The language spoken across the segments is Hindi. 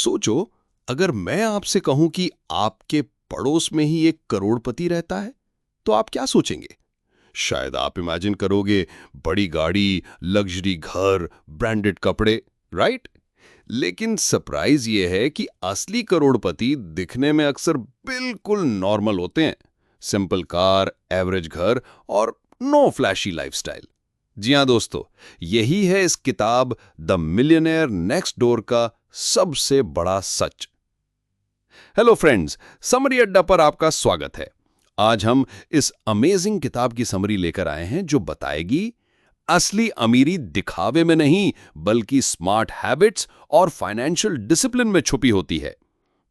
सोचो, अगर मैं आपसे कहूं कि आपके पड़ोस में ही एक करोड़पति रहता है, तो आप क्या सोचेंगे? शायद आप इमेजिन करोगे बड़ी गाड़ी, लग्जरी घर, ब्रांडेड कपड़े, राइट? लेकिन सरप्राइज ये है कि असली करोड़पति दिखने में अक्सर बिल्कुल नॉर्मल होते हैं। सिंपल कार, एवरेज घर और नो फ्लैशी लाइफस्टाइल। जी हां दोस्तों, यही है इस किताब द मिलियनेयर नेक्स्ट डोर का सबसे बड़ा सच। हेलो फ्रेंड्स, समरी अड्डा पर आपका स्वागत है। आज हम इस अमेजिंग किताब की समरी लेकर आए हैं जो बताएगी असली अमीरी दिखावे में नहीं बल्कि स्मार्ट हैबिट्स और फाइनेंशियल डिसिप्लिन में छुपी होती है।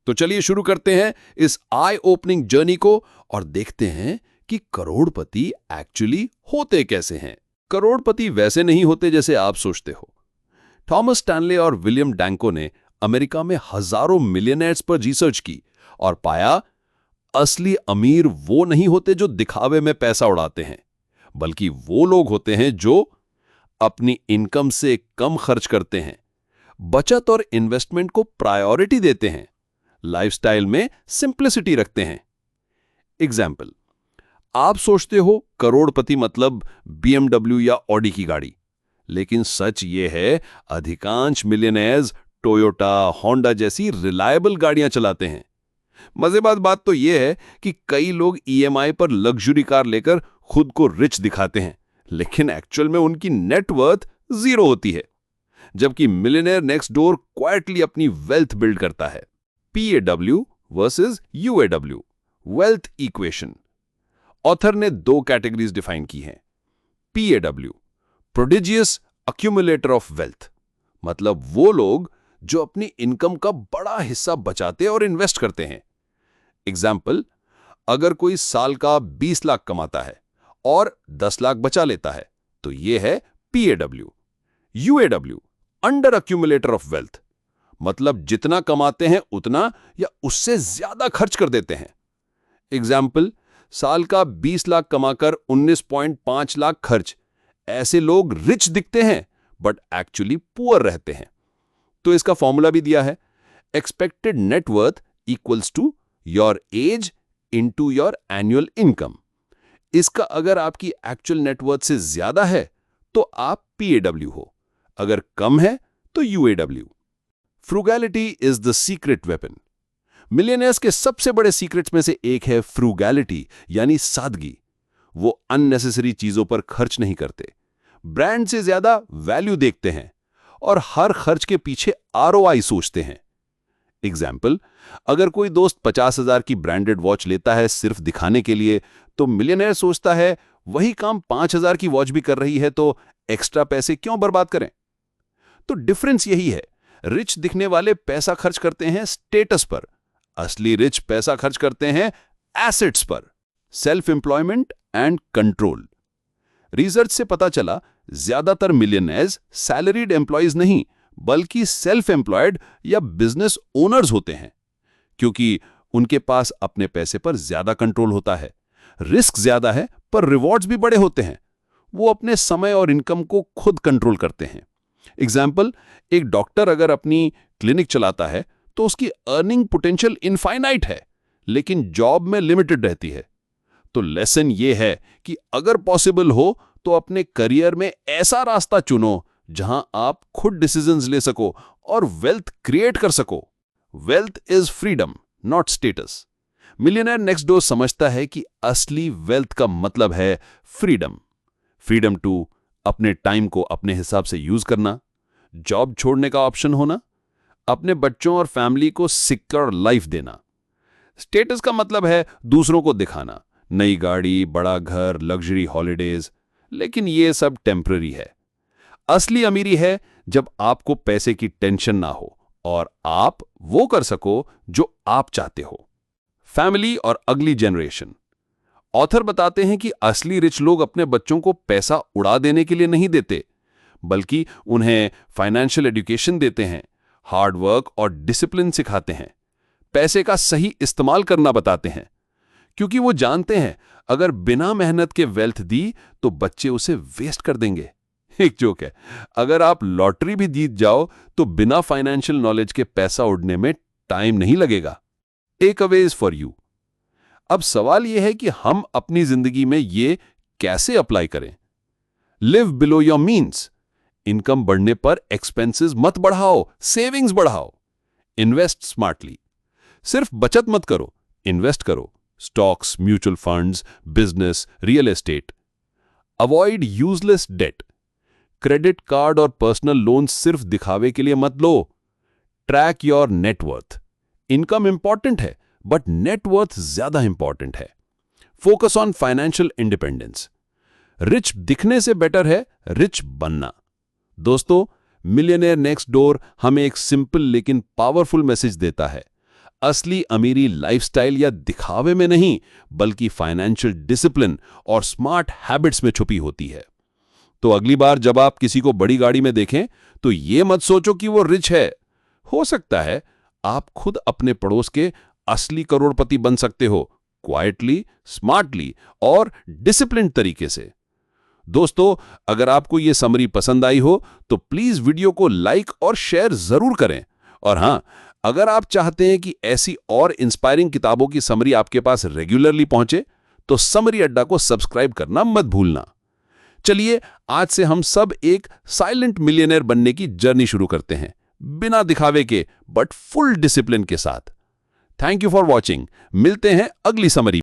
तो चलिए शुरू करते हैं इस आई ओपनिंग जर्नी को और देखते हैं कि करोड़पति एक्चुअली होते कैसे हैं। करोड़पति वैसे नहीं होते जैसे आप सोचते हो। थॉमस स्टैनले और विलियम डैंको ने अमेरिका में हजारों मिलियनेयर्स पर रिसर्च की और पाया असली अमीर वो नहीं होते जो दिखावे में पैसा उड़ाते हैं, बल्कि वो लोग होते हैं जो अपनी इनकम से कम खर्च करते हैं, बचत और इन्वेस्टमेंट को प्रायोरिटी देते हैं, लाइफस्टाइल में सिंप्लिसिटी रखते हैं। एग्जाम्पल, आप सोचते हो करोड़पति मतलब BMW या ऑडी की गाड़ी, लेकिन सच ये है अधिकांश मिलियनेयर्स टोयोटा, होंडा जैसी रिलायबल गाड़ियां चलाते हैं। मजेदार बात तो यह है कि कई लोग EMI पर लग्जरी कार लेकर खुद को रिच दिखाते हैं, लेकिन एक्चुअल में उनकी नेटवर्थ जीरो होती है। जबकि मिलियनेयर नेक्स्ट डोर क्वाइटली अपनी वेल्थ बिल्ड करता है। PAW versus UAW, wealth equation. Author ने दो कैटेगरीज डिफाइन की हैं। PAW, prodigious accumulator of wealth, मतलब वो लोग जो अपनी इनकम का बड़ा हिस्सा बचाते और इन्वेस्ट करते हैं। एग्जाम्पल, अगर कोई साल का 20 लाख कमाता है और 10 लाख बचा लेता है, तो ये है PAW। UAW, under accumulator of wealth, मतलब जितना कमाते हैं उतना या उससे ज्यादा खर्च कर देते हैं। एग्जाम्पल, साल का 20 लाख कमाकर 19.5 लाख खर्च। ऐसे लोग रिच दिखते हैं बट एक्चुअली पुअर रहते हैं। तो इसका फॉर्मूला भी दिया है, expected net worth equals to your age into your annual income. इसका अगर आपकी एक्चुअल नेटवर्थ से ज्यादा है तो आप PAW हो, अगर कम है तो UAW। Frugality is the secret weapon. Millionaires के सबसे बड़े सीक्रेट्स में से एक है फ्रूगैलिटी, यानी सादगी। वो अननेसेसरी चीजों पर खर्च नहीं करते, ब्रांड से ज्यादा वैल्यू देखते हैं और हर खर्च के पीछे ROI सोचते हैं। एग्जाम्पल, अगर कोई दोस्त 50,000 की ब्रांडेड वॉच लेता है सिर्फ दिखाने के लिए, तो मिलियनेयर सोचता है वही काम 5,000 की वॉच भी कर रही है, तो एक्स्ट्रा पैसे क्यों बर्बाद करें। तो डिफरेंस यही है, रिच दिखने वाले पैसा खर्च करते हैं स्टेटस पर, असली रिच पैसा खर्च करते हैं एसेट्स पर, self employment and control. Research से पता चला ज्यादातर मिलियनेयर्स सैलरीड एम्प्लॉयज नहीं बल्कि सेल्फ एम्प्लॉयड या बिजनेस ओनर्स होते हैं, क्योंकि उनके पास अपने पैसे पर ज्यादा कंट्रोल होता है, रिस्क ज्यादा है पर रिवॉर्ड्स भी बड़े होते हैं। वो अपने समय और इनकम को खुद कंट्रोल करते हैं। एग्जाम्पल, एक डॉक्टर अगर अपनी क्लिनिक चलाता है तो उसकी अर्निंग पोटेंशियल इनफाइनाइट है, लेकिन जॉब में लिमिटेड रहती है। तो लेसन ये है कि अगर पॉसिबल हो तो अपने करियर में ऐसा रास्ता चुनो जहां आप खुद डिसीजंस ले सको और वेल्थ क्रिएट कर सको। Wealth is freedom, not status. Millionaire next door समझता है कि असली वेल्थ का मतलब है फ्रीडम। फ्रीडम टू अपने टाइम को अपने हिसाब से यूज करना, जॉब छोड़ने का ऑप्शन होना, अपने बच्चों और फैमिली को सिक्योर लाइफ देना। स्टेटस का मतलब है दूसरों को दिखाना, नई गाड़ी, बड़ा घर, लग्जरी हॉलिडेज, लेकिन ये सब टेम्पररी है। असली अमीरी है जब आपको पैसे की टेंशन ना हो और आप वो कर सको जो आप चाहते हो। फैमिली और अगली जनरेशन। ऑथर बताते हैं कि असली रिच लोग अपने बच्चों को पैसा उड़ा देने के लिए नहीं देते, बल्कि उन्हें फाइनेंशियल एजुकेशन देते हैं, हार्ड वर्क और डिसिप्लिन सिखाते हैं, पैसे का सही इस्तेमाल करना बताते हैं, क्योंकि वो जानते हैं अगर बिना मेहनत के वेल्थ दी तो बच्चे उसे वेस्ट कर देंगे। एक जोक है, अगर आप लॉटरी भी जीत जाओ तो बिना फाइनेंशियल नॉलेज के पैसा उड़ने में टाइम नहीं लगेगा। Takeaways for you. अब सवाल यह है कि हम अपनी जिंदगी में ये कैसे अप्लाई करें। Live below your means. Income बढ़ने पर एक्सपेंसेस मत बढ़ाओ, सेविंग्स बढ़ाओ। Invest smartly. सिर्फ बचत मत करो, इन्वेस्ट करो। Stocks, mutual funds, business, real estate. Avoid useless debt. Credit card और पर्सनल लोन सिर्फ दिखावे के लिए मत लो। Track your net worth. Income important है बट नेटवर्थ ज्यादा इंपॉर्टेंट है। Focus on financial independence. Rich दिखने से बेटर है रिच बनना। दोस्तों, मिलियनेयर नेक्स्ट डोर हमें एक सिंपल लेकिन पावरफुल मैसेज देता है। असली अमीरी लाइफस्टाइल या दिखावे में नहीं, बल्कि फाइनेंशियल डिसिप्लिन और स्मार्ट हैबिट्स में छुपी होती है। तो अगली बार जब आप किसी को बड़ी गाड़ी में देखें तो ये मत सोचो कि वो रिच है। हो सकता है आप खुद अपने पड़ोस के असली करोड़पति बन सकते हो, क्वाइटली, स्मार्टली और डिसिप्लिन तरीके से। दोस्तों, अगर आपको ये समरी पसंद आई हो तो प्लीज वीडियो को लाइक और शेयर जरूर करें। और हां, अगर आप चाहते हैं कि ऐसी और इंस्पायरिंग किताबों की समरी आपके पास रेगुलरली पहुंचे तो समरी अड्डा को सब्सक्राइब करना मत भूलना। चलिए, आज से हम सब एक साइलेंट मिलियनेयर बनने की जर्नी शुरू करते हैं, बिना दिखावे के बट फुल डिसिप्लिन के साथ। Thank you for watching. मिलते हैं अगली समरी।